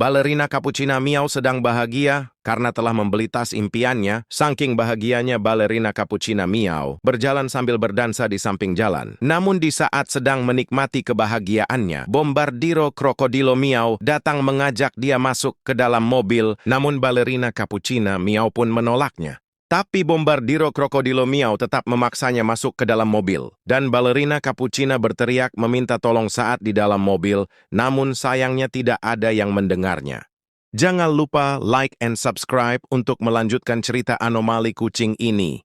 Balerina Cappuccina Miau sedang bahagia karena telah membeli tas impiannya. Saking bahagianya Balerina Cappuccina Miau berjalan sambil berdansa di samping jalan. Namun di saat sedang menikmati kebahagiaannya, Bombardiro Krokodilo Miau datang mengajak dia masuk ke dalam mobil. Namun Balerina Cappuccina Miau pun menolaknya. Tapi Bombardiro Krokodilo Miau tetap memaksanya masuk ke dalam mobil. Dan Balerina Cappuccina berteriak meminta tolong saat di dalam mobil, namun sayangnya tidak ada yang mendengarnya. Jangan lupa like and subscribe untuk melanjutkan cerita anomali kucing ini.